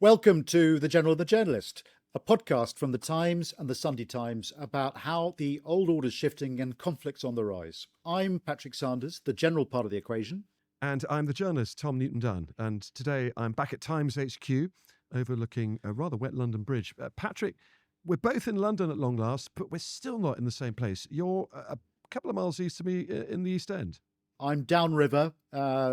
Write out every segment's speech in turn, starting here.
Welcome to The General and the Journalist, a podcast from The Times and The Sunday Times about how the old order's shifting and conflicts on the rise. I'm Patrick Sanders, the general part of the equation. And I'm the journalist, Tom Newton-Dunn. And today I'm back at Times HQ, overlooking a rather wet London bridge. Patrick, we're both in London at long last, but we're still not in the same place. You're a couple of miles east of me in the East End. I'm downriver,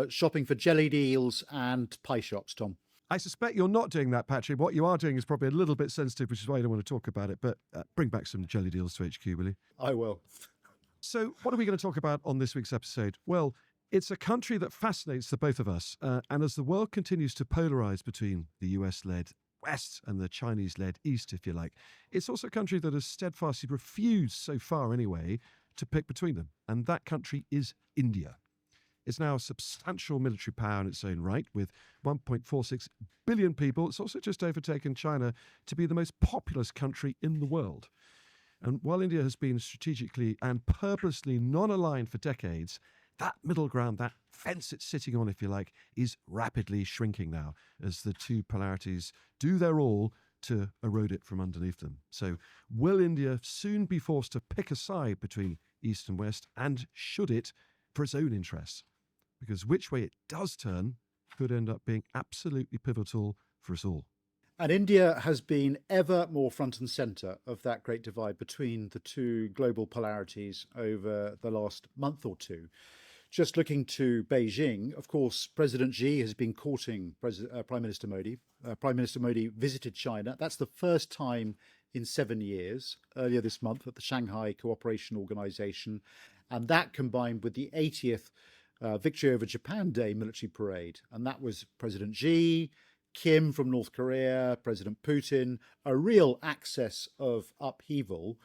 shopping for jellied eels and pie shops, Tom. I suspect you're not doing that, Patrick. What you are doing is probably a little bit sensitive, which is why you don't want to talk about it. But bring back some jelly deals to HQ, will you? I will. So what are we going to talk about on this week's episode? Well, it's a country that fascinates the both of us. And as the world continues to polarize between the US-led West and the Chinese-led East, if you like, it's also a country that has steadfastly refused, so far anyway, to pick between them. And that country is India. It's now a substantial military power in its own right, with 1.46 billion people. It's also just overtaken China to be the most populous country in the world. And while India has been strategically and purposely non-aligned for decades, that middle ground, that fence it's sitting on, if you like, is rapidly shrinking now as the two polarities do their all to erode it from underneath them. So will India soon be forced to pick a side between East and West, and should it, for its own interests? Because which way it does turn could end up being absolutely pivotal for us all. And India has been ever more front and centre of that great divide between the two global polarities over the last month or two. Just looking to Beijing, of course, President Xi has been courting Prime Minister Modi. Prime Minister Modi visited China. That's the first time in 7 years, earlier this month at the Shanghai Cooperation Organization. And that combined with the 80th Victory over Japan Day military parade. And that was President Xi, Kim from North Korea, President Putin, a real access of upheaval.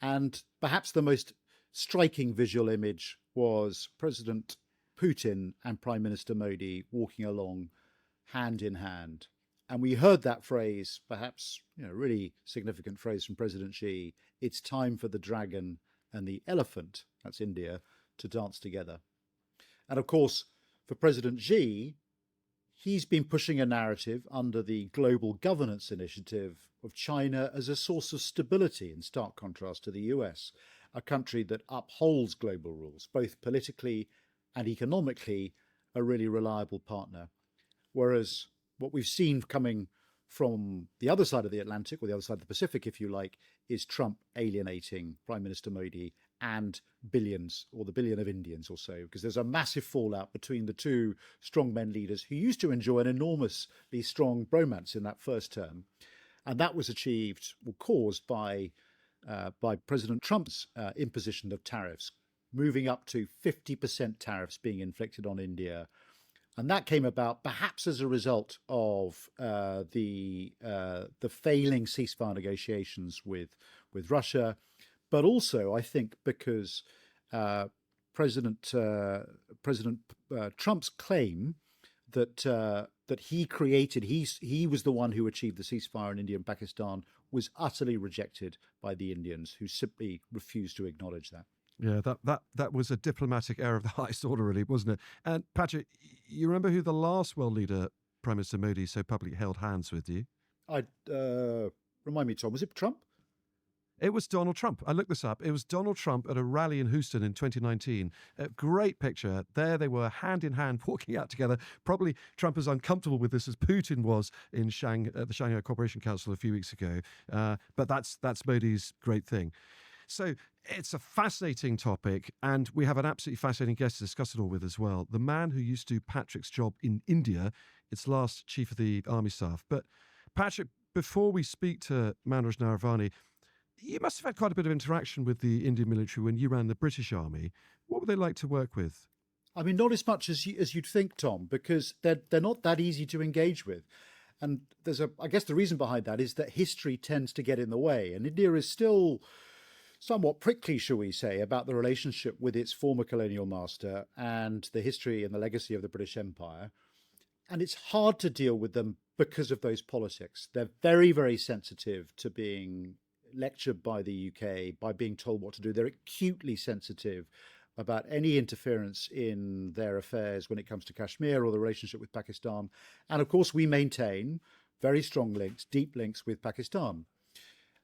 And perhaps the most striking visual image was President Putin and Prime Minister Modi walking along hand in hand. And we heard that phrase, perhaps really significant phrase from President Xi, it's time for the dragon and the elephant, that's India, to dance together. And of course, for President Xi, he's been pushing a narrative under the Global Governance Initiative of China as a source of stability, in stark contrast to the US, a country that upholds global rules, both politically and economically, a really reliable partner. Whereas what we've seen coming from the other side of the Atlantic, or the other side of the Pacific, if you like, is Trump alienating Prime Minister Modi and billions, or the billion of Indians or so, because there's a massive fallout between the two strongmen leaders who used to enjoy an enormously strong bromance in that first term. And that was achieved or caused by President Trump's imposition of tariffs, moving up to 50% tariffs being inflicted on India. And that came about perhaps as a result of the failing ceasefire negotiations with Russia, but also, I think, because President Trump's claim that he was the one who achieved the ceasefire in India and Pakistan was utterly rejected by the Indians, who simply refused to acknowledge that. Yeah, that was a diplomatic error of the highest order, really, wasn't it? And Patrick, you remember who the last world leader, Prime Minister Modi, so publicly held hands with you? Remind me, Tom, was it Trump? It was Donald Trump. I looked this up. It was Donald Trump at a rally in Houston in 2019. A great picture. There they were, hand in hand, walking out together. Probably Trump as uncomfortable with this as Putin was in the Shanghai Cooperation Council a few weeks ago. But that's Modi's great thing. So it's a fascinating topic, and we have an absolutely fascinating guest to discuss it all with as well. The man who used to do Patrick's job in India, its last chief of the army staff. But Patrick, before we speak to Manoj Naravane, you must have had quite a bit of interaction with the Indian military when you ran the British Army. What were they like to work with? I mean, not as much as you'd think, Tom, because they're not that easy to engage with. And I guess the reason behind that is that history tends to get in the way. And India is still somewhat prickly, shall we say, about the relationship with its former colonial master and the history and the legacy of the British Empire. And it's hard to deal with them because of those politics. They're very, very sensitive to being lectured by the UK, by being told what to do. They're acutely sensitive about any interference in their affairs when it comes to Kashmir or the relationship with Pakistan. And of course, we maintain very strong links, deep links with Pakistan.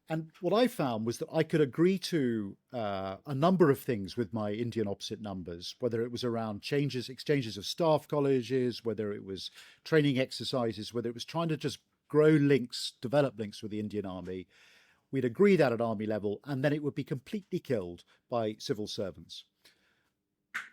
And what I found was that I could agree to a number of things with my Indian opposite numbers, whether it was around exchanges of staff colleges, whether it was training exercises, whether it was trying to just grow links, develop links with the Indian army. We'd agree that at army level, and then it would be completely killed by civil servants.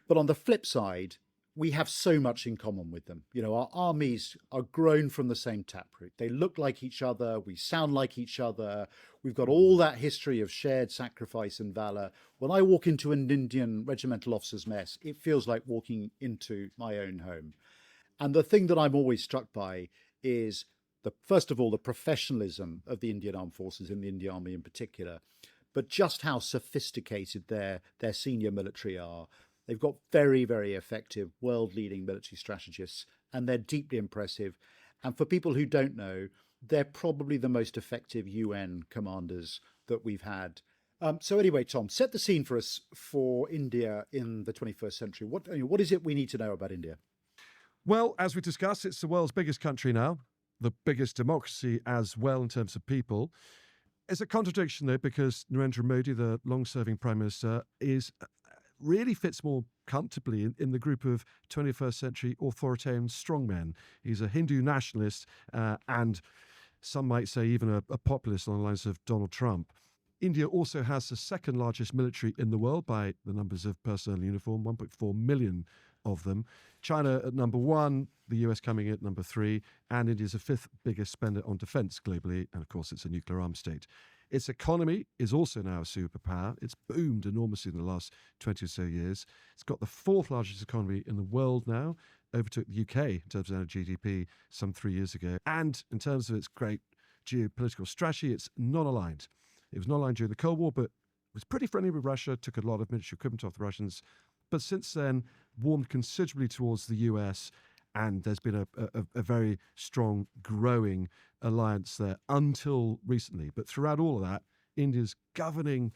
But on the flip side, we have so much in common with them. You know, our armies are grown from the same taproot. They look like each other. We sound like each other. We've got all that history of shared sacrifice and valor. When I walk into an Indian regimental officer's mess, it feels like walking into my own home. And the thing that I'm always struck by is, first of all, the professionalism of the Indian Armed Forces and the Indian Army in particular, but just how sophisticated their senior military are. They've got very, very effective, world-leading military strategists, and they're deeply impressive. And for people who don't know, they're probably the most effective UN commanders that we've had. So anyway, Tom, set the scene for us for India in the 21st century. What is it we need to know about India? Well, as we discussed, it's the world's biggest country now, the biggest democracy as well in terms of people. It's a contradiction, though, because Narendra Modi, the long-serving Prime Minister, really fits more comfortably in the group of 21st century authoritarian strongmen. He's a Hindu nationalist and some might say even a populist on the lines of Donald Trump. India also has the second largest military in the world by the numbers of personnel in uniform, 1.4 million of them. China at number one, the US coming in at number three, and India's the fifth biggest spender on defence globally. And of course, it's a nuclear armed state. Its economy is also now a superpower. It's boomed enormously in the last 20 or so years. It's got the fourth largest economy in the world now, overtook the UK in terms of their GDP some 3 years ago. And in terms of its great geopolitical strategy, it's non-aligned. It was not aligned during the Cold War, but was pretty friendly with Russia, took a lot of military equipment off the Russians, but since then warmed considerably towards the US, and there's been a very strong, growing alliance there until recently. But throughout all of that, India's governing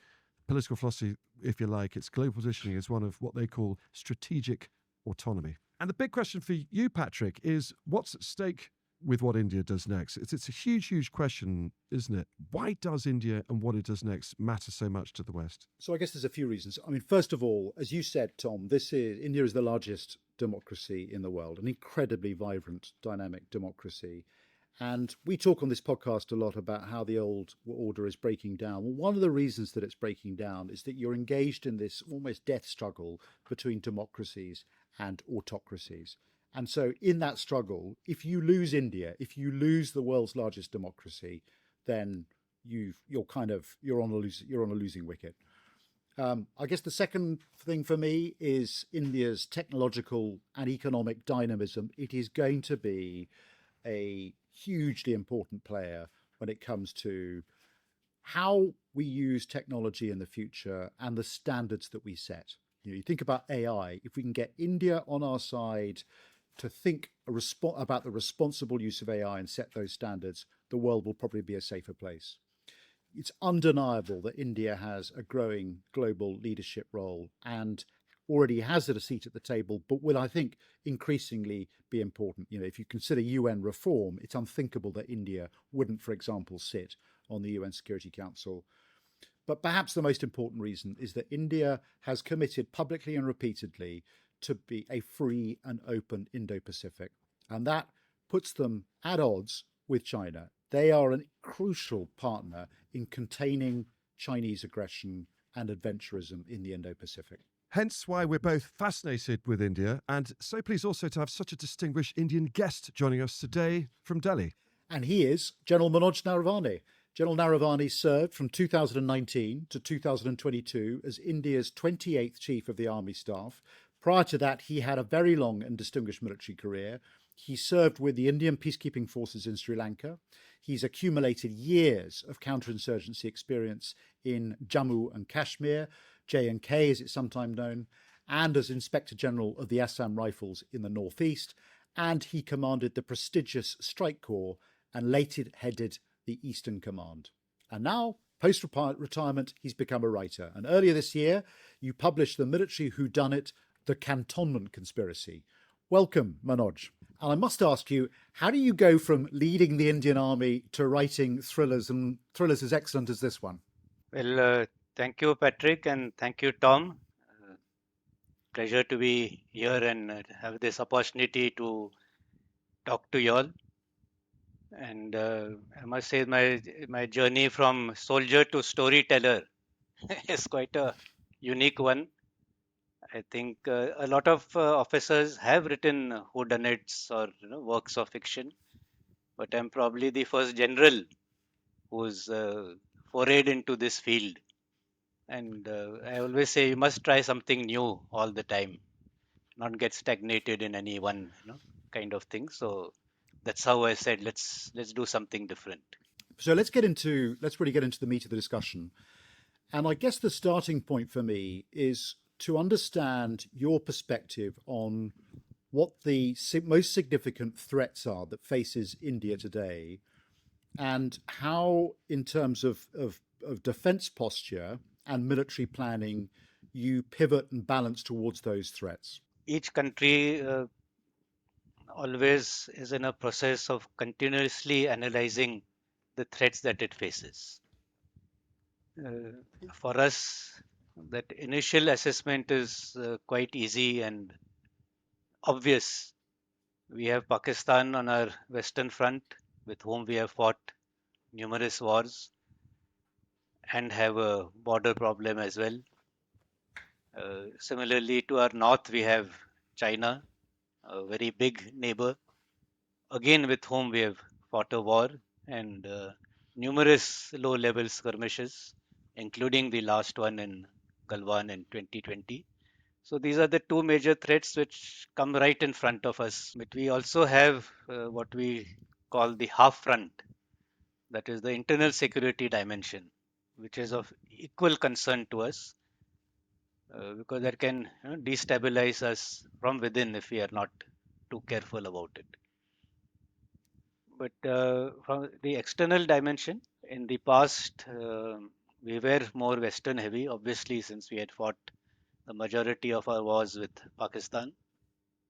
political philosophy, if you like, its global positioning is one of what they call strategic autonomy. And the big question for you, Patrick, is what's at stake with what India does next? It's a huge, huge question, isn't it? Why does India and what it does next matter so much to the West? So I guess there's a few reasons. I mean, first of all, as you said, Tom, India is the largest democracy in the world, an incredibly vibrant, dynamic democracy. And we talk on this podcast a lot about how the old order is breaking down. Well, one of the reasons that it's breaking down is that you're engaged in this almost death struggle between democracies and autocracies. And so in that struggle, if you lose India, if you lose the world's largest democracy, then you're on a losing wicket. I guess the second thing for me is India's technological and economic dynamism. It is going to be a hugely important player when it comes to how we use technology in the future and the standards that we set. You think about AI, if we can get India on our side to think about the responsible use of AI and set those standards, the world will probably be a safer place. It's undeniable that India has a growing global leadership role and already has a seat at the table, but will, I think, increasingly be important. If you consider UN reform, it's unthinkable that India wouldn't, for example, sit on the UN Security Council. But perhaps the most important reason is that India has committed publicly and repeatedly to be a free and open Indo-Pacific. And that puts them at odds with China. They are a crucial partner in containing Chinese aggression and adventurism in the Indo-Pacific. Hence why we're both fascinated with India, and so pleased also to have such a distinguished Indian guest joining us today from Delhi. And he is General Manoj Naravane. General Naravane served from 2019 to 2022 as India's 28th Chief of the Army Staff. Prior to that, he had a very long and distinguished military career. He served with the Indian peacekeeping forces in Sri Lanka. He's accumulated years of counterinsurgency experience in Jammu and Kashmir, J&K as it's sometimes known, and as Inspector General of the Assam Rifles in the northeast. And he commanded the prestigious Strike Corps and later headed the Eastern Command. And now, post-retirement, he's become a writer. And earlier this year, you published The Military Whodunit, The Cantonment Conspiracy, Welcome, Manoj. And I must ask you, how do you go from leading the Indian Army to writing thrillers and thrillers as excellent as this one? Well, thank you, Patrick, and thank you, Tom. Pleasure to be here and have this opportunity to talk to you all. And I must say, my journey from soldier to storyteller is quite a unique one. I think a lot of officers have written whodunits or works of fiction, but I'm probably the first general who's forayed into this field. And I always say you must try something new all the time, not get stagnated in any one kind of thing. So that's how I said let's do something different. So let's really get into the meat of the discussion. And I guess the starting point for me is to understand your perspective on what the most significant threats are that faces India today, and how, in terms of defense posture and military planning, you pivot and balance towards those threats. Each country always is in a process of continuously analyzing the threats that it faces. Uh, for us, that initial assessment is quite easy and obvious. We have Pakistan on our western front, with whom we have fought numerous wars and have a border problem as well. Similarly, to our north, we have China, a very big neighbor, again with whom we have fought a war and numerous low level skirmishes, including the last one in Galwan in 2020. So these are the two major threats which come right in front of us. But we also have what we call the half front, that is the internal security dimension, which is of equal concern to us because that can destabilize us from within if we are not too careful about it. But from the external dimension, in the past, we were more Western heavy, obviously, since we had fought the majority of our wars with Pakistan.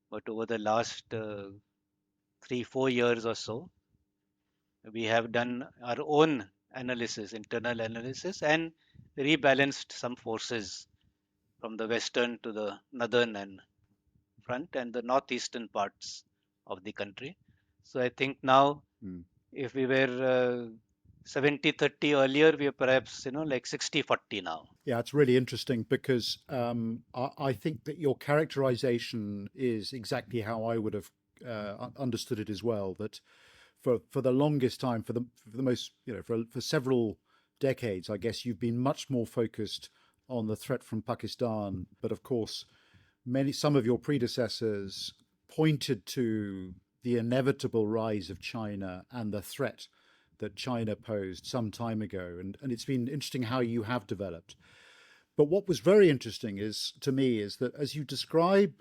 But over the last 3, 4 years or so, we have done our own analysis, internal analysis, and rebalanced some forces from the western to the northern and front and the northeastern parts of the country. So I think now, if we were 70-30 earlier, we are perhaps like 60-40 now. Yeah, it's really interesting because I think that your characterization is exactly how I would have understood it as well. That for the longest time, for the most, for several decades, I guess you've been much more focused on the threat from Pakistan. But of course, some of your predecessors pointed to the inevitable rise of China and the threat that China posed some time ago. And it's been interesting how you have developed. But what was very interesting is to me is that as you described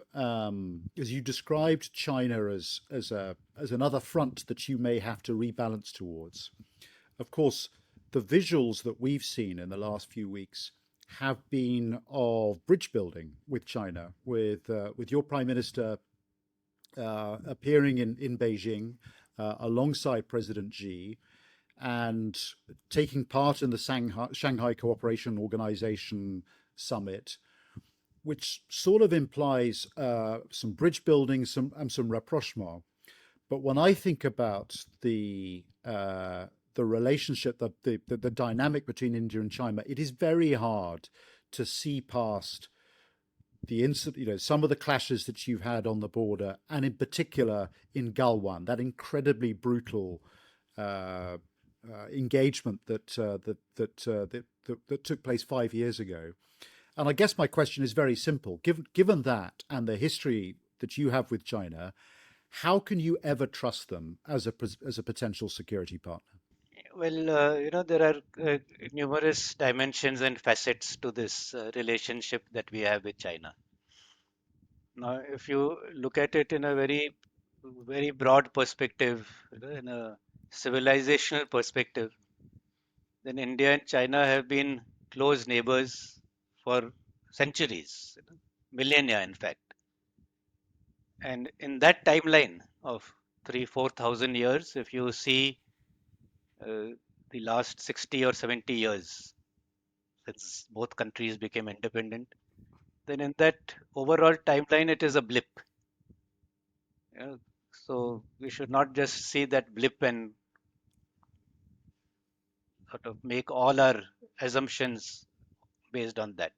China as another front that you may have to rebalance towards. Of course, the visuals that we've seen in the last few weeks have been of bridge building with China, with your Prime Minister appearing in Beijing alongside President Xi and taking part in the Shanghai Cooperation Organization summit, which sort of implies some bridge building, some rapprochement. But when I think about the relationship, the dynamic between India and China, it is very hard to see past the incident, some of the clashes that you've had on the border, and in particular in Galwan, that incredibly brutal engagement that took place 5 years ago. And I guess my question is very simple. Given that and the history that you have with China, how can you ever trust them as a potential security partner? Well, there are numerous dimensions and facets to this relationship that we have with China. Now, if you look at it in a very, very broad perspective, in a civilizational perspective, then India and China have been close neighbors for centuries, millennia, in fact. And in that timeline of 3-4 thousand years, if you see uh, the last 60 or 70 years since both countries became independent, then in that overall timeline, it is a blip. You know. So we should not just see that blip and sort of make all our assumptions based on that.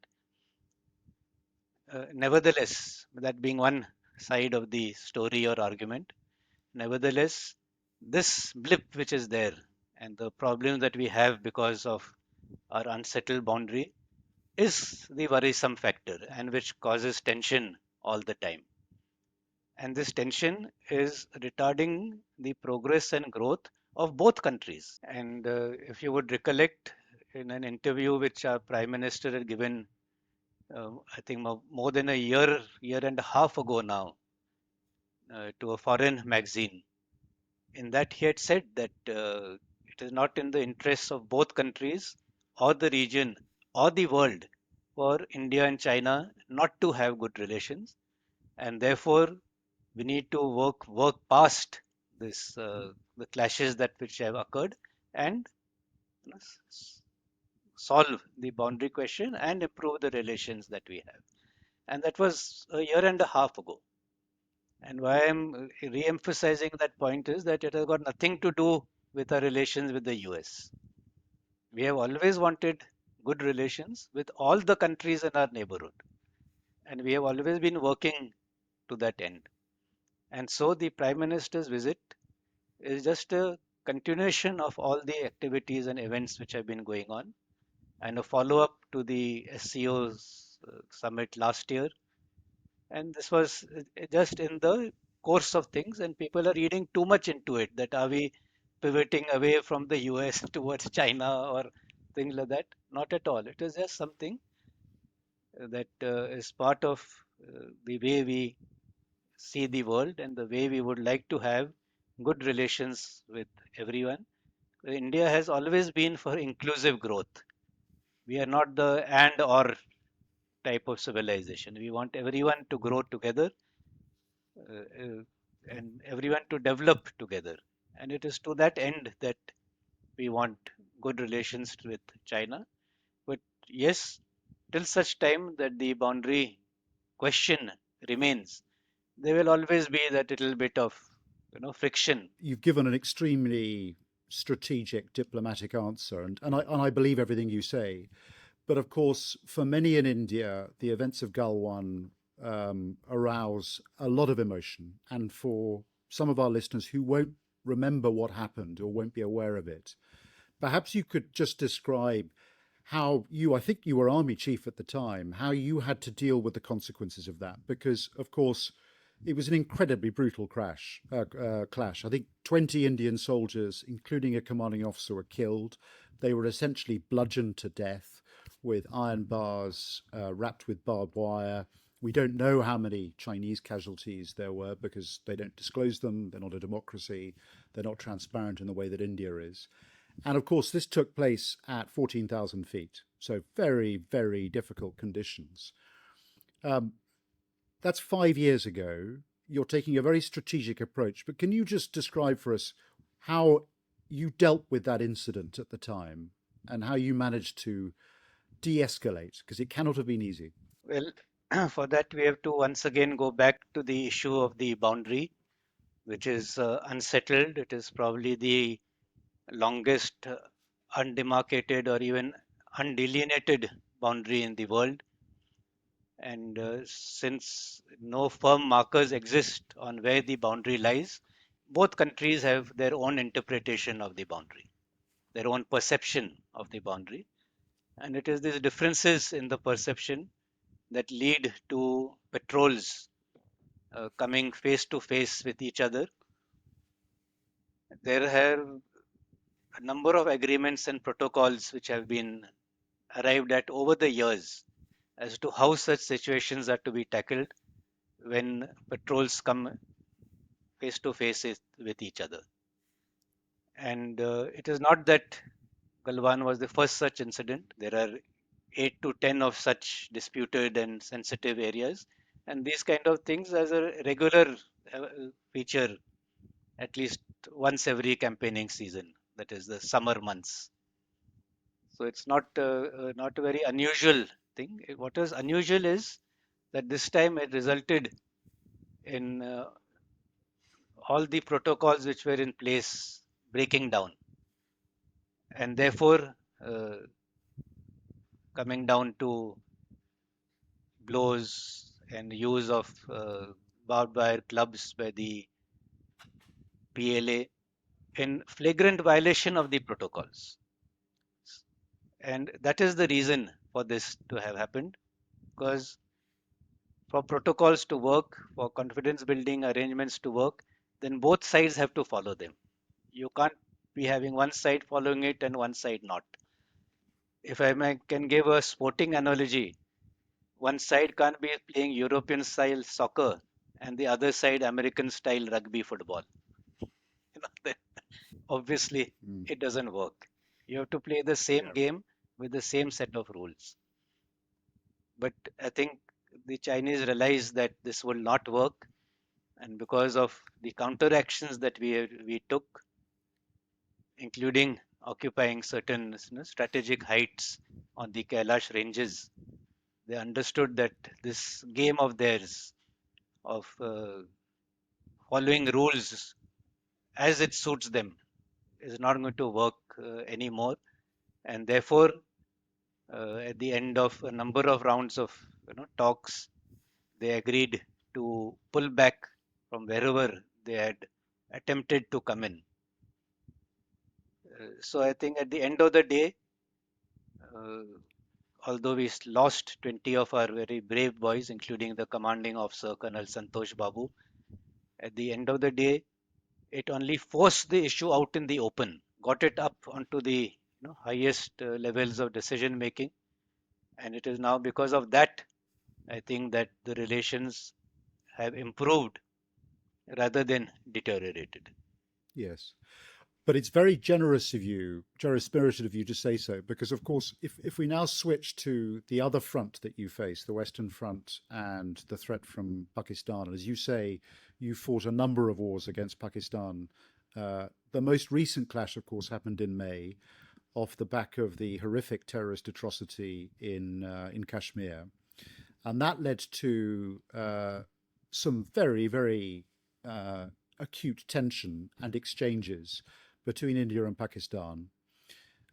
Nevertheless, that being one side of the story or argument, nevertheless, this blip which is there and the problem that we have because of our unsettled boundary is the worrisome factor and which causes tension all the time. And this tension is retarding the progress and growth of both countries. And if you would recollect in an interview which our Prime Minister had given, I think more than a year and a half ago now, to a foreign magazine, in that he had said that it is not in the interests of both countries or the region or the world for India and China not to have good relations, and therefore we need to work past this the clashes that which have occurred and you know, solve the boundary question and improve the relations that we have. And that was a year and a half ago. And why I'm re-emphasizing that point is that it has got nothing to do with our relations with the US. We have always wanted good relations with all the countries in our neighborhood, and we have always been working to that end. And so the Prime Minister's visit is just a continuation of all the activities and events which have been going on, and a follow up to the SCO's summit last year. And this was just in the course of things, and people are reading too much into it. That are we pivoting away from the US towards China or things like that? Not at all. It is just something that is part of the way we see the world and the way we would like to have good relations with everyone. India has always been for inclusive growth. We are not the and or type of civilization. We want everyone to grow together and everyone to develop together. And it is to that end that we want good relations with China. But yes, till such time that the boundary question remains, there will always be that little bit of friction. You've given an extremely strategic diplomatic answer, and I believe everything you say. But of course, for many in India, the events of Galwan arouse a lot of emotion. And for some of our listeners who won't remember what happened or won't be aware of it, perhaps you could just describe how you, I think you were army chief at the time, how you had to deal with the consequences of that. Because, of course, it was an incredibly brutal clash. I think 20 Indian soldiers, including a commanding officer, were killed. They were essentially bludgeoned to death with iron bars wrapped with barbed wire. We don't know how many Chinese casualties there were because they don't disclose them. They're not a democracy. They're not transparent in the way that India is. And of course, this took place at 14,000 feet. So very, very difficult conditions. Um, that's 5 years ago. You're taking a very strategic approach. But can you just describe for us how you dealt with that incident at the time and how you managed to de-escalate? Because it cannot have been easy. Well, for that we have to once again go back to the issue of the boundary, which is unsettled. It is probably the longest undemarcated or even undelineated boundary in the world. And since no firm markers exist on where the boundary lies, both countries have their own interpretation of the boundary, their own perception of the boundary. And it is these differences in the perception that lead to patrols coming face to face with each other. There have a number of agreements and protocols which have been arrived at over the years as to how such situations are to be tackled when patrols come face to face with each other. And it is not that Galwan was the first such incident. There are 8 to 10 of such disputed and sensitive areas And these kind of things as a regular feature at least once every campaigning season, that is the summer months. So it's not a very unusual thing. What is unusual is that this time it resulted in all the protocols which were in place breaking down, and therefore uh, coming down to blows and use of barbed wire clubs by the PLA in flagrant violation of the protocols. And that is the reason for this to have happened, because for protocols to work, for confidence building arrangements to work, then both sides have to follow them. You can't be having one side following it and one side not. If can give a sporting analogy, one side can't be playing European style soccer and the other side American style rugby football. Then obviously Mm. it doesn't work. You have to play the same Yeah. game with the same set of rules. But I think the Chinese realized that this will not work, and because of the counteractions that we took, including occupying certain strategic heights on the Kailash ranges, they understood that this game of theirs of following rules as it suits them is not going to work anymore, and therefore, at the end of a number of rounds of talks, they agreed to pull back from wherever they had attempted to come in. So I think at the end of the day, uh, although we lost 20 of our very brave boys, including the commanding officer, Colonel Santosh Babu, at the end of the day, it only forced the issue out in the open, got it up onto the highest levels of decision making, and it is now because of that, I think that the relations have improved rather than deteriorated. Yes. But it's very generous of you, generous spirited of you to say so, because of course, if we now switch to the other front that you face, the Western Front and the threat from Pakistan, as you say, you fought a number of wars against Pakistan. The most recent clash, of course, happened in May, off the back of the horrific terrorist atrocity in Kashmir, and that led to some very, very acute tension and exchanges between India and Pakistan.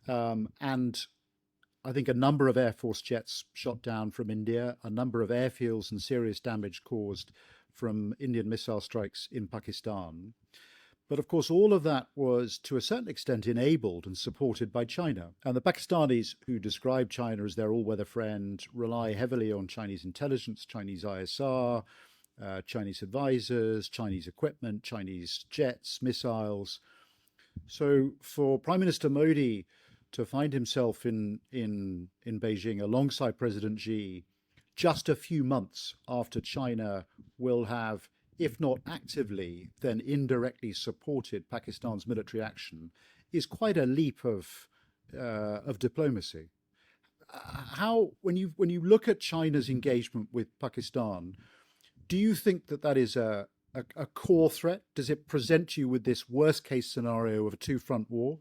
And I think a number of Air Force jets shot down from India, a number of airfields and serious damage caused from Indian missile strikes in Pakistan. But of course, all of that was to a certain extent enabled and supported by China. And the Pakistanis, who describe China as their all weather friend, rely heavily on Chinese intelligence, Chinese ISR, Chinese advisors, Chinese equipment, Chinese jets, missiles. So for Prime Minister Modi to find himself in Beijing alongside President Xi just a few months after China will have, if not actively, then indirectly supported Pakistan's military action, is quite a leap of diplomacy. How, when you look at China's engagement with Pakistan, do you think that that is a core threat? Does it present you with this worst case scenario of a two front war,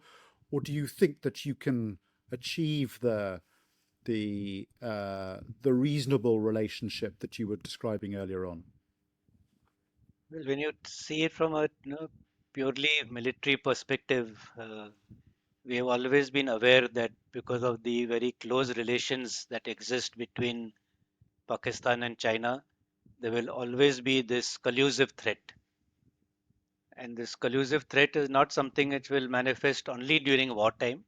or do you think that you can achieve the reasonable relationship that you were describing earlier on? Well, when you see it from a purely military perspective, we have always been aware that because of the very close relations that exist between Pakistan and China, there will always be this collusive threat. And this collusive threat is not something which will manifest only during wartime.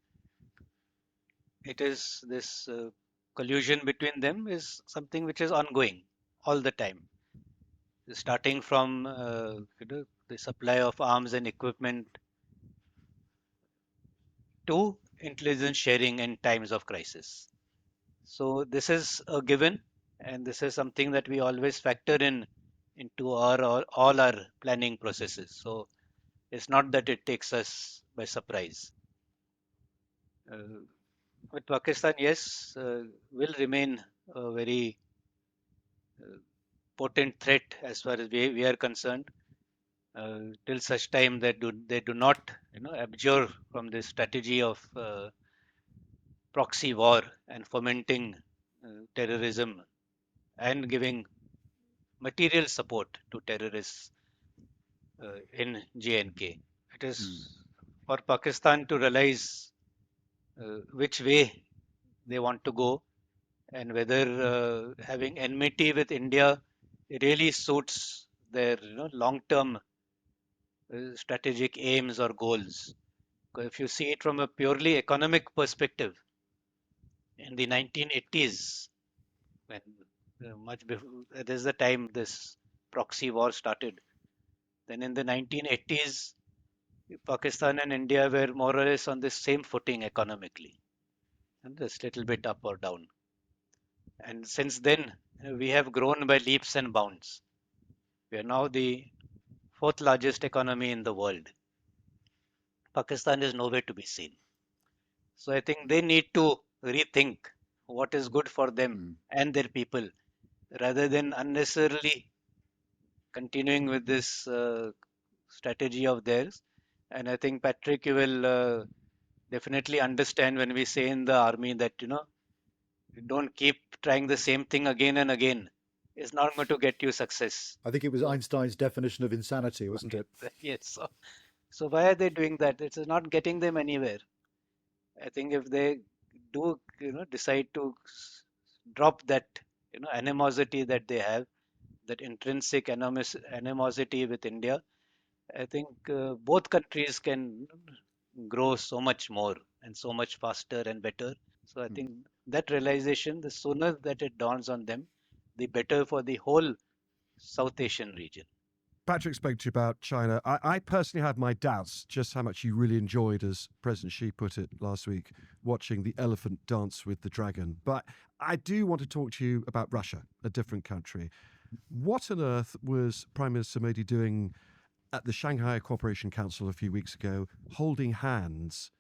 It is this collusion between them is something which is ongoing all the time, starting from the supply of arms and equipment to intelligence sharing in times of crisis. So this is a given, and this is something that we always factor in into all our planning processes. So it's not that it takes us by surprise. Uh, but Pakistan, yes, will remain a very potent threat as far as we are concerned. Till such time that they do not, abjure from this strategy of proxy war and fomenting terrorism and giving material support to terrorists in J&K. It is for Pakistan to realize which way they want to go and whether having enmity with India really suits their long-term strategic aims or goals. Because if you see it from a purely economic perspective, in the 1980s, when much before, that is the time this proxy war started. Then in the 1980s, Pakistan and India were more or less on the same footing economically, and just little bit up or down. And since then, we have grown by leaps and bounds. We are now the fourth largest economy in the world. Pakistan is nowhere to be seen. So I think they need to rethink what is good for them and their people rather than unnecessarily continuing with this strategy of theirs. And I think, Patrick, you will definitely understand when we say in the army that, don't keep trying the same thing again and again. It's not going to get you success. I think it was So, Einstein's definition of insanity, wasn't it? yes. So why are they doing that? It is not getting them anywhere. I think if they do, decide to drop that, animosity that they have, that intrinsic animosity with India, I think both countries can grow so much more and so much faster and better. So I think that realization, the sooner that it dawns on them, the better for the whole South Asian region. Patrick spoke to you about China. I personally have my doubts just how much you really enjoyed, as President Xi put it last week, watching the elephant dance with the dragon. But I do want to talk to you about Russia, a different country. What on earth was Prime Minister Modi doing at the Shanghai Cooperation Council a few weeks ago, holding hands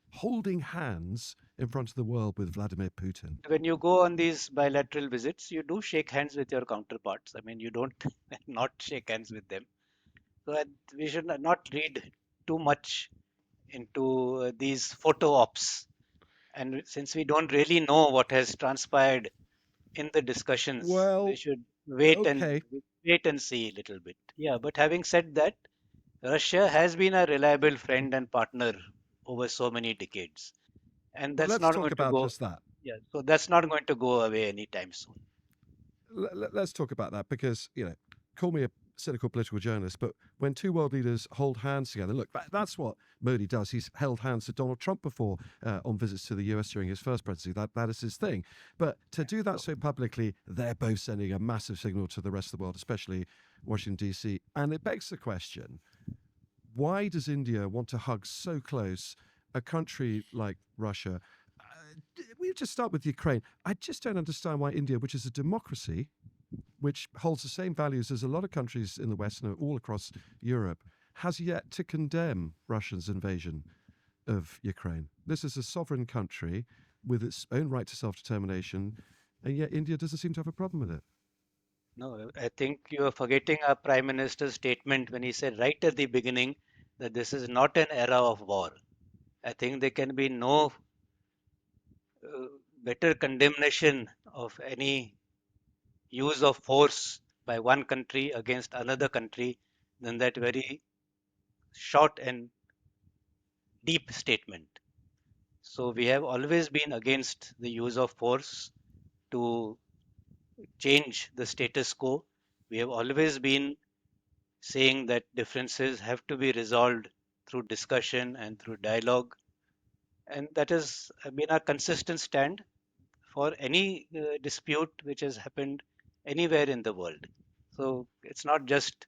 in front of the world with Vladimir Putin? When you go on these bilateral visits, you do shake hands with your counterparts. I mean, you don't not shake hands with them. So we should not read too much into these photo ops. And since we don't really know what has transpired in the discussions, we Well, should wait okay. and see a little bit. Yeah, but having said that, Russia has been a reliable friend and partner over so many decades, and Well, that's let's not talk going to about go. just that. Yeah, so that's not going to go away anytime soon. Let's talk about that because, call me a cynical political journalist, but when two world leaders hold hands together, look, that's what Modi does. He's held hands to Donald Trump before on visits to the US during his first presidency. That is his thing. But to do that so publicly, they're both sending a massive signal to the rest of the world, especially Washington, D.C. And it begs the question, why does India want to hug so close a country like Russia? We just start with Ukraine. I just don't understand why India, which is a democracy, which holds the same values as a lot of countries in the West and all across Europe, has yet to condemn Russia's invasion of Ukraine. This is a sovereign country with its own right to self-determination, and yet India doesn't seem to have a problem with it. No, I think you are forgetting our Prime Minister's statement when he said right at the beginning that this is not an era of war. I think there can be no better condemnation of any use of force by one country against another country than that very short and deep statement. So we have always been against the use of force to change the status quo. We have always been saying that differences have to be resolved through discussion and through dialogue. And that has been our consistent stand for any dispute which has happened anywhere in the world. So it's not just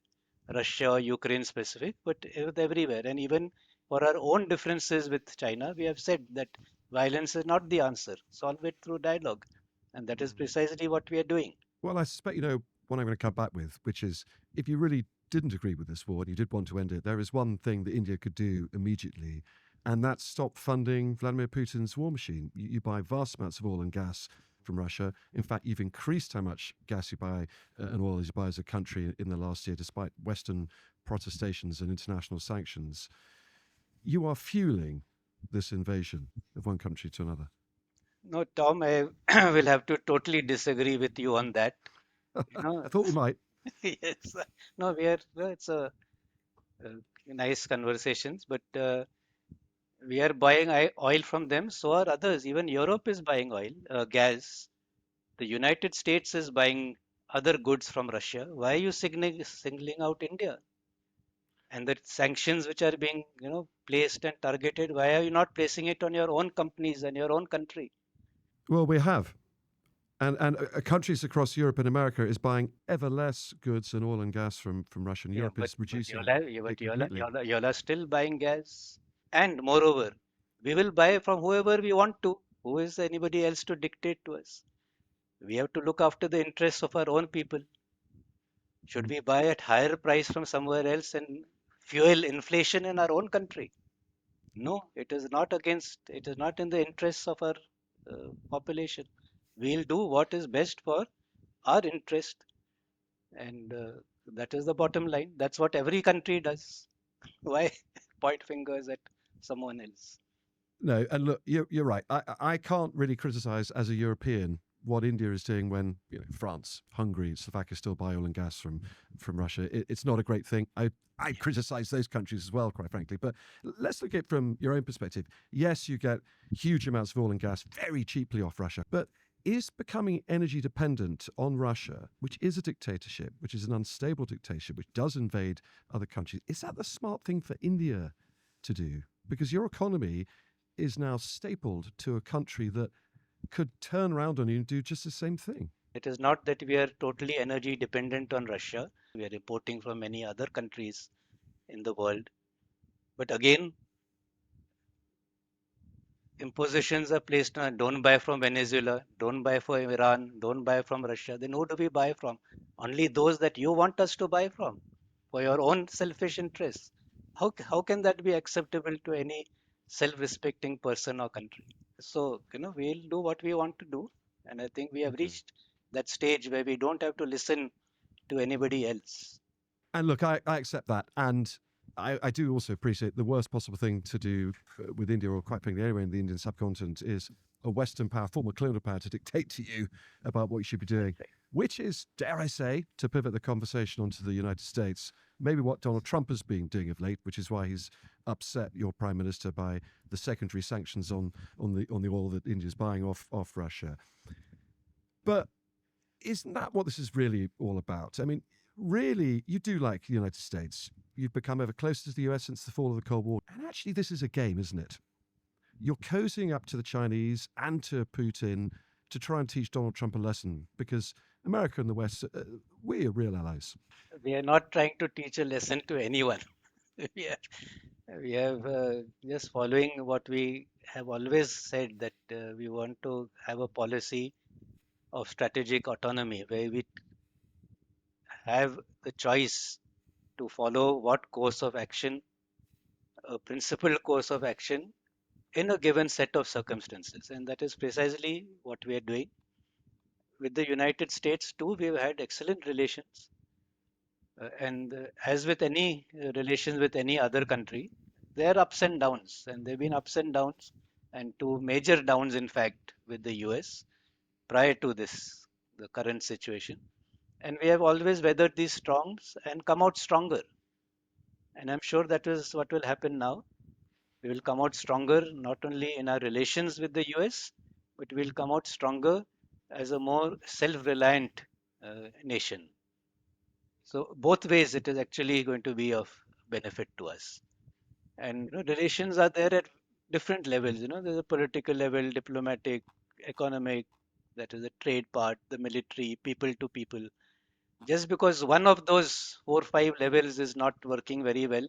Russia or Ukraine specific, but everywhere. And even for our own differences with China, we have said that violence is not the answer. Solve it through dialogue. And that is precisely what we are doing. Well, I suspect you know what I'm going to come back with, which is if you really didn't agree with this war and you did want to end it, there is one thing that India could do immediately, and that's stop funding Vladimir Putin's war machine. You buy vast amounts of oil and gas from Russia. In fact, you've increased how much gas you buy and oil you buy as a country in the last year, despite Western protestations and international sanctions. You are fueling this invasion of one country to another. No, Tom, I will have to totally disagree with you on that. You know, I thought we might. yes, no, we are. Well, it's a nice conversations, but we are buying oil from them. So are others. Even Europe is buying oil, gas. The United States is buying other goods from Russia. Why are you singling out India? And the sanctions which are being, placed and targeted, why are you not placing it on your own companies and your own country? Well, we have. And countries across Europe and America is buying ever less goods and oil and gas from Russia. And Yeah, Europe is but reducing it completely. y'all are still buying gas. And moreover, we will buy from whoever we want to. Who is anybody else to dictate to us? We have to look after the interests of our own people. Should we buy at higher price from somewhere else and fuel inflation in our own country? No, it is not in the interests of our population. We'll do what is best for our interest, and that is the bottom line. That's what every country does. Why point fingers at someone else? No, and look, you're right. I can't really criticize as a European what India is doing when France, Hungary, Slovakia still buy oil and gas from Russia. It's not a great thing. I criticize those countries as well, quite frankly. But let's look at it from your own perspective. Yes, you get huge amounts of oil and gas very cheaply off Russia, but is becoming energy dependent on Russia, which is a dictatorship, which is an unstable dictatorship, which does invade other countries, is that the smart thing for India to do? Because your economy is now stapled to a country that could turn around on you and do just the same thing. It is not that we are totally energy dependent on Russia. We are importing from many other countries in the world. But again, impositions are placed on don't buy from Venezuela, don't buy from Iran, don't buy from Russia. Then who do we buy from? Only those that you want us to buy from for your own selfish interests. How can that be acceptable to any self-respecting person or country? So, we'll do what we want to do. And I think we have Okay. reached that stage where we don't have to listen to anybody else. And look, I accept that. And I do also appreciate the worst possible thing to do with India, or quite frankly, anywhere in the Indian subcontinent, is a Western power, former colonial power, to dictate to you about what you should be doing, Right. which is, dare I say, to pivot the conversation onto the United States, maybe what Donald Trump has been doing of late, which is why he's upset your prime minister by the secondary sanctions on the oil that India's buying off Russia. But isn't that what this is really all about? I mean, really, you do like the United States. You've become ever closer to the US since the fall of the Cold War. And actually, this is a game, isn't it? You're cozying up to the Chinese and to Putin to try and teach Donald Trump a lesson, because America and the West, we are real allies. We are not trying to teach a lesson to anyone. we are, we have just following what we have always said, that we want to have a policy of strategic autonomy where we have the choice to follow what course of action, a principled course of action in a given set of circumstances. And that is precisely what we are doing. With the United States, too, we've had excellent relations. And as with any relations with any other country, there are ups and downs. And there have been ups and downs, and two major downs, in fact, with the US prior to this, the current situation. And we have always weathered these storms and come out stronger. And I'm sure that is what will happen now. We will come out stronger not only in our relations with the US, but we'll come out stronger as a more self reliant nation. So, both ways, it is actually going to be of benefit to us. And relations are there at different levels. There's a political level, diplomatic, economic, that is the trade part, the military, people to people. Just because one of those 4 or 5 levels is not working very well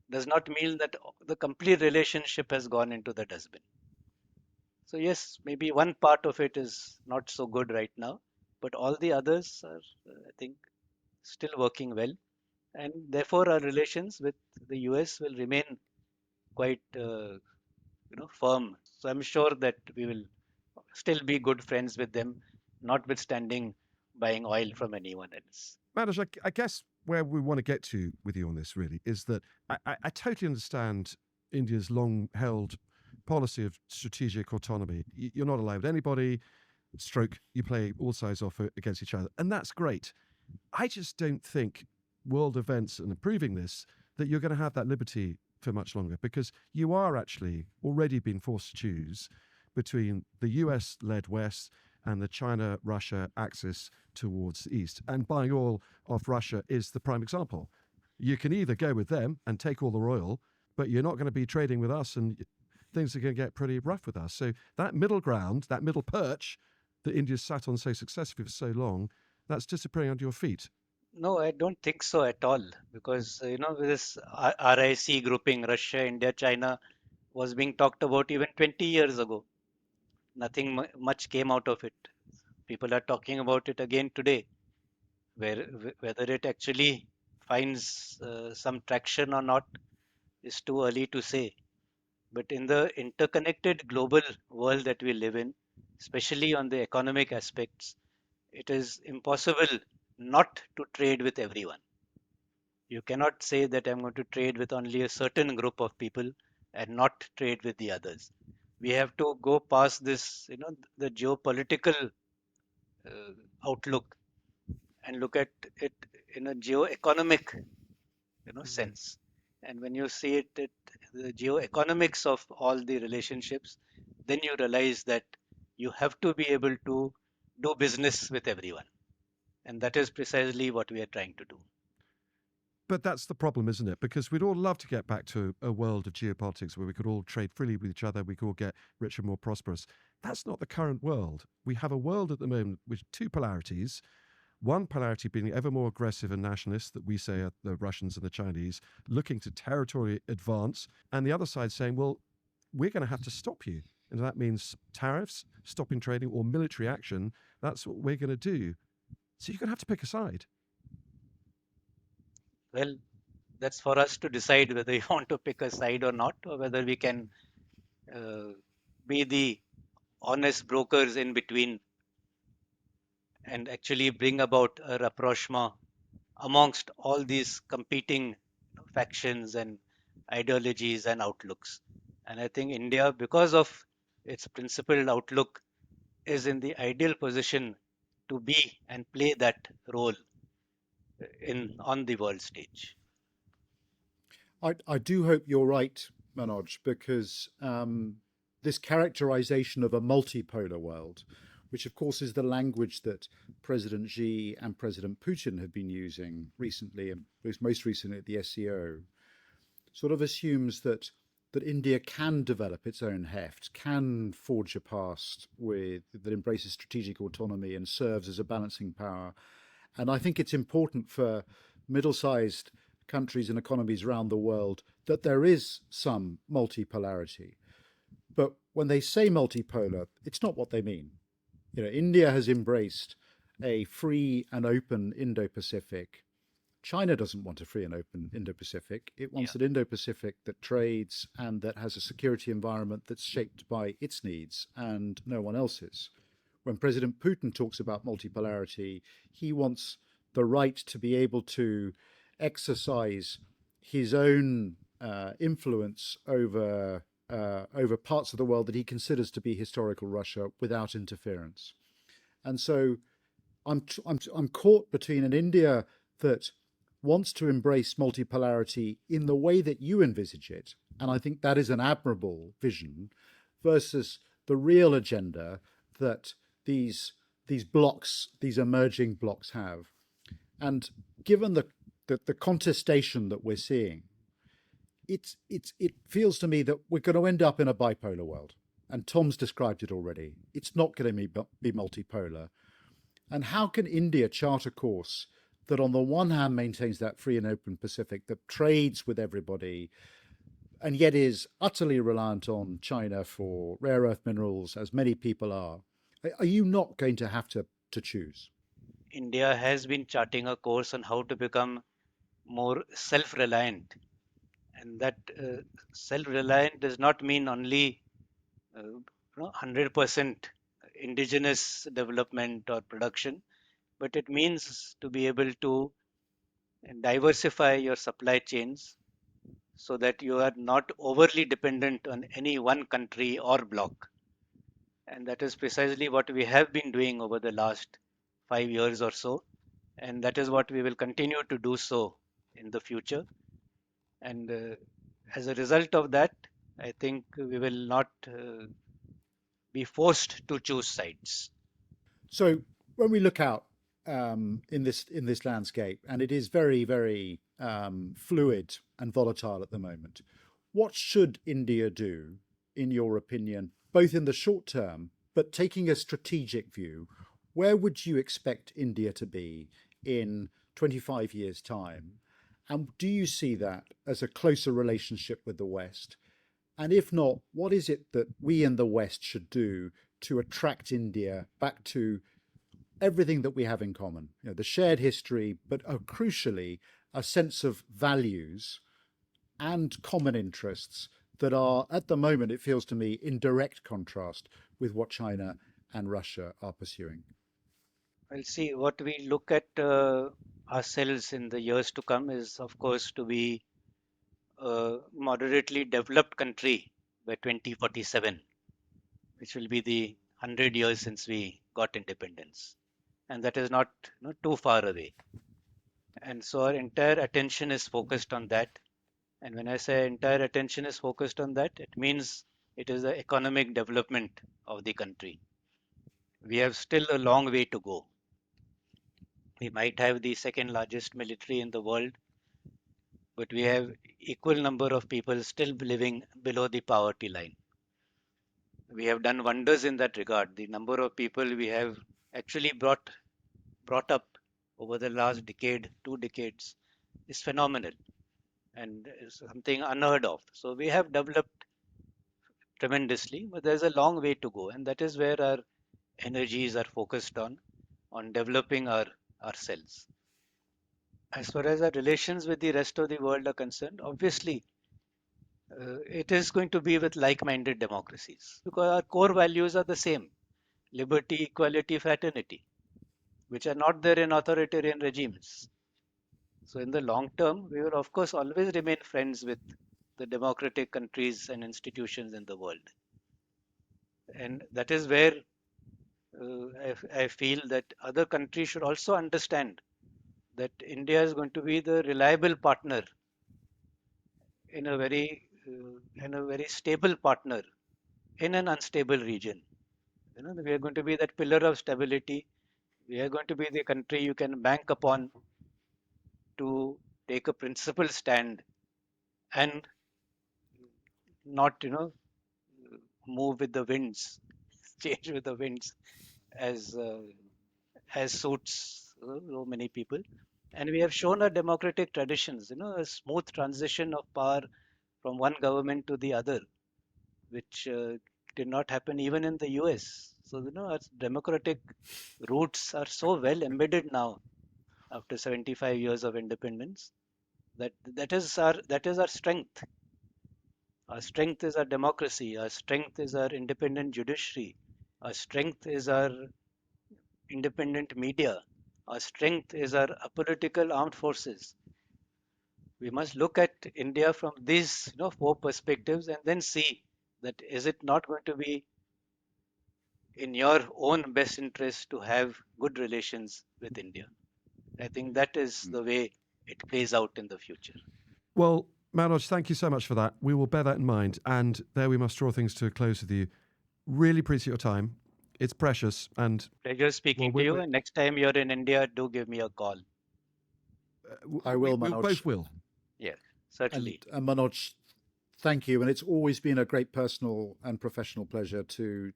does not mean that the complete relationship has gone into the dustbin. So, yes, maybe one part of it is not so good right now, but all the others are, I think, still working well. And therefore, our relations with the US will remain quite, firm. So, I'm sure that we will still be good friends with them, notwithstanding buying oil from anyone else. Manoj, I guess where we want to get to with you on this really is that I totally understand India's long held policy of strategic autonomy. You're not allowed anybody, stroke, you play all sides off against each other. And that's great. I just don't think world events and proving this, that you're going to have that liberty for much longer, because you are actually already being forced to choose between the US led West and the China Russia axis towards the East. And buying oil off Russia is the prime example. You can either go with them and take all the oil, but you're not going to be trading with us, and things are going to get pretty rough with us. So that middle ground, that middle perch that India's sat on so successfully for so long, that's disappearing under your feet. No, I don't think so at all, because with this RIC grouping, Russia, India, China, was being talked about even 20 years ago. Nothing much came out of it. People are talking about it again today. Whether it actually finds some traction or not is too early to say. But in the interconnected global world that we live in, especially on the economic aspects, it is impossible not to trade with everyone. You cannot say that I'm going to trade with only a certain group of people and not trade with the others. We have to go past this, the geopolitical outlook, and look at it in a geo-economic, sense. And when you see the geo-economics of all the relationships, then you realize that you have to be able to do business with everyone. And that is precisely what we are trying to do. But that's the problem, isn't it? Because we'd all love to get back to a world of geopolitics where we could all trade freely with each other, we could all get richer, more prosperous. That's not the current world. We have a world at the moment with two polarities. One polarity being ever more aggressive and nationalist, that we say are the Russians and the Chinese, looking to territorially advance, and the other side saying, well, we're going to have to stop you. And that means tariffs, stopping trading, or military action. That's what we're going to do. So you're going to have to pick a side. Well, that's for us to decide whether we want to pick a side or not, or whether we can be the honest brokers in between and actually bring about a rapprochement amongst all these competing factions and ideologies and outlooks. And I think India, because of its principled outlook, is in the ideal position to be and play that role on the world stage. I do hope you're right, Manoj, because this characterization of a multipolar world, which of course is the language that President Xi and President Putin have been using recently, and most recently at the SCO, sort of assumes that India can develop its own heft, can forge a past that embraces strategic autonomy and serves as a balancing power. And I think it's important for middle-sized countries and economies around the world that there is some multipolarity. But when they say multipolar, it's not what they mean. India has embraced a free and open Indo-Pacific. China doesn't want a free and open Indo-Pacific. It wants an Indo-Pacific that trades and that has a security environment that's shaped by its needs and no one else's. When President Putin talks about multipolarity, he wants the right to be able to exercise his own influence over parts of the world that he considers to be historical Russia without interference. And so I'm caught between an India that wants to embrace multipolarity in the way that you envisage it, and I think that is an admirable vision, versus the real agenda that these blocks, these emerging blocks have. And given the contestation that we're seeing, it feels to me that we're going to end up in a bipolar world. And Tom's described it already. It's not going to be multipolar. And how can India chart a course that on the one hand maintains that free and open Pacific, that trades with everybody, and yet is utterly reliant on China for rare earth minerals, as many people are? Are you not going to have to choose? India has been charting a course on how to become more self-reliant. And that self-reliant does not mean only 100% indigenous development or production, but it means to be able to diversify your supply chains so that you are not overly dependent on any one country or bloc. And that is precisely what we have been doing over the last 5 years or so. And that is what we will continue to do so in the future. And as a result of that, I think we will not be forced to choose sides. So when we look out in this landscape, and it is very, very fluid and volatile at the moment, what should India do, in your opinion, both in the short term, but taking a strategic view? Where would you expect India to be in 25 years' time? And do you see that as a closer relationship with the West? And if not, what is it that we in the West should do to attract India back to everything that we have in common? You know, the shared history, but crucially, a sense of values and common interests that are, at the moment, it feels to me, in direct contrast with what China and Russia are pursuing. Well, see, what we look at ourselves in the years to come is, of course, to be a moderately developed country by 2047, which will be the 100 years since we got independence. And that is not too far away. And so our entire attention is focused on that. And when I say entire attention is focused on that, it means it is the economic development of the country. We have still a long way to go. We might have the second largest military in the world, but we have equal number of people still living below the poverty line. We have done wonders in that regard. The number of people we have actually brought up over the last decade, 2 decades, is phenomenal and is something unheard of. So we have developed tremendously, but there's a long way to go, and that is where our energies are focused on developing ourselves. As far as our relations with the rest of the world are concerned, obviously, it is going to be with like-minded democracies because our core values are the same: liberty, equality, fraternity, which are not there in authoritarian regimes. So in the long term, we will of course always remain friends with the democratic countries and institutions in the world. And that is where I feel that other countries should also understand that India is going to be the reliable partner in a very stable partner in an unstable region. We are going to be that pillar of stability. We are going to be the country you can bank upon to take a principled stand and not, move with the winds, change with the winds as suits so many people. And we have shown our democratic traditions, a smooth transition of power from one government to the other, which did not happen even in the US. So, our democratic roots are so well embedded now after 75 years of independence that is our strength. Our strength is our democracy. Our strength is our independent judiciary. Our strength is our independent media. Our strength is our apolitical armed forces. We must look at India from these four perspectives and then see that is it not going to be in your own best interest to have good relations with India. I think that is the way it plays out in the future. Well, Manoj, thank you so much for that. We will bear that in mind. And there we must draw things to a close with you. Really appreciate your time. It's precious. And pleasure speaking to you. And next time you're in India, do give me a call. I will, Manoj. We both will. Yes, certainly. And Manoj, thank you. And it's always been a great personal and professional pleasure to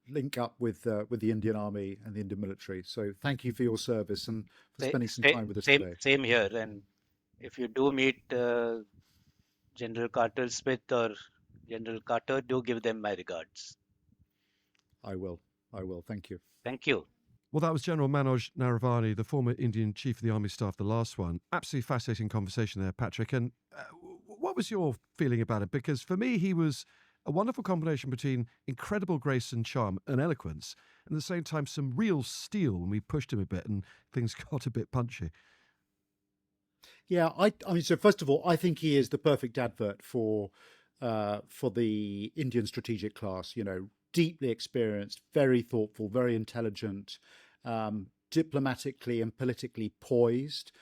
link up with the Indian Army and the Indian military. So thank you for your service and for spending some time with us today. Same here. And if you do meet General Carter Smith or General Carter, do give them my regards. I will. Thank you. Thank you. Well, that was General Manoj Naravane, the former Indian Chief of the Army Staff, the last one. Absolutely fascinating conversation there, Patrick. And what was your feeling about it? Because for me, he was A wonderful combination between incredible grace and charm and eloquence, and at the same time some real steel when we pushed him a bit and things got a bit punchy. Yeah, I mean, so first of all, I think he is the perfect advert for the Indian strategic class. You know, deeply experienced, very thoughtful, very intelligent, diplomatically and politically poised,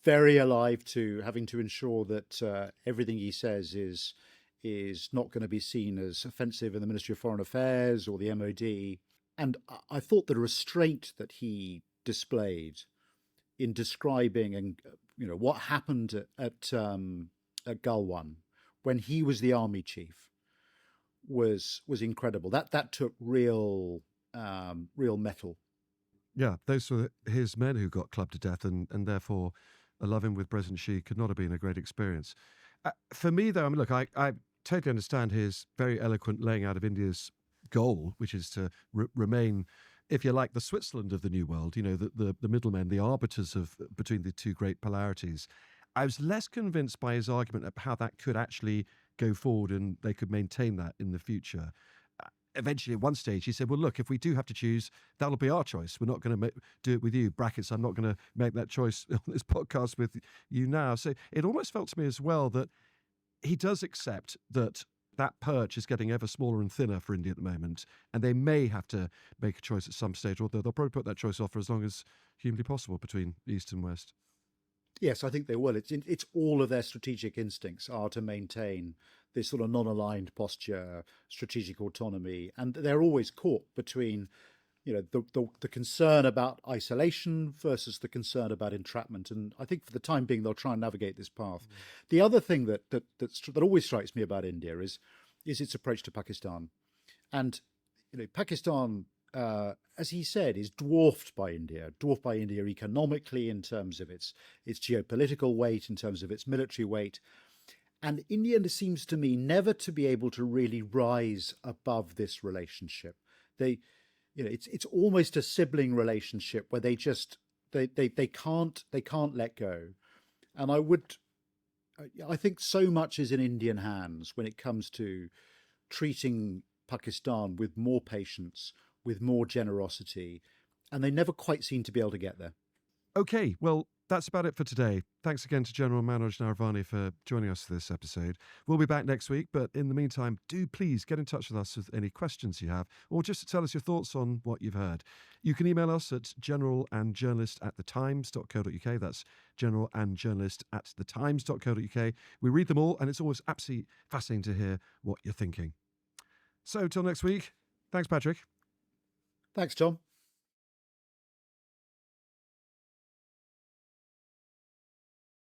very alive to having to ensure that everything he says is not going to be seen as offensive in the Ministry of Foreign Affairs or the MOD. And I thought the restraint that he displayed in describing and what happened at Galwan when he was the army chief was incredible. That took real mettle. Yeah, those were his men who got clubbed to death, and therefore a love-in with President Xi could not have been a great experience. For me, though, I mean, look, I totally understand his very eloquent laying out of India's goal, which is to remain, if you like, the Switzerland of the New World, the middlemen, the arbiters between the two great polarities. I was less convinced by his argument of how that could actually go forward and they could maintain that in the future. Eventually, at one stage, he said, well, look, if we do have to choose, that'll be our choice. We're not going to do it with you. Brackets, I'm not going to make that choice on this podcast with you now. So it almost felt to me as well that he does accept that perch is getting ever smaller and thinner for India at the moment, and they may have to make a choice at some stage, although they'll probably put that choice off for as long as humanly possible between East and West. Yes, I think they will. It's all of their strategic instincts are to maintain this sort of non-aligned posture, strategic autonomy, and they're always caught between, the concern about isolation versus the concern about entrapment. And I think for the time being, they'll try and navigate this path. The other thing that always strikes me about India is its approach to Pakistan, and Pakistan, as he said, is dwarfed by India economically in terms of its geopolitical weight, in terms of its military weight. And India seems to me never to be able to really rise above this relationship. It's almost a sibling relationship where they can't let go. And I think so much is in Indian hands when it comes to treating Pakistan with more patience, with more generosity, and they never quite seem to be able to get there. Okay, well, that's about it for today. Thanks again to General Manoj Naravane for joining us for this episode. We'll be back next week, but in the meantime, do please get in touch with us with any questions you have, or just to tell us your thoughts on what you've heard. You can email us at generalandjournalist@thetimes.co.uk. That's generalandjournalist@thetimes.co.uk. We read them all, and it's always absolutely fascinating to hear what you're thinking. So, till next week, thanks, Patrick. Thanks, Tom.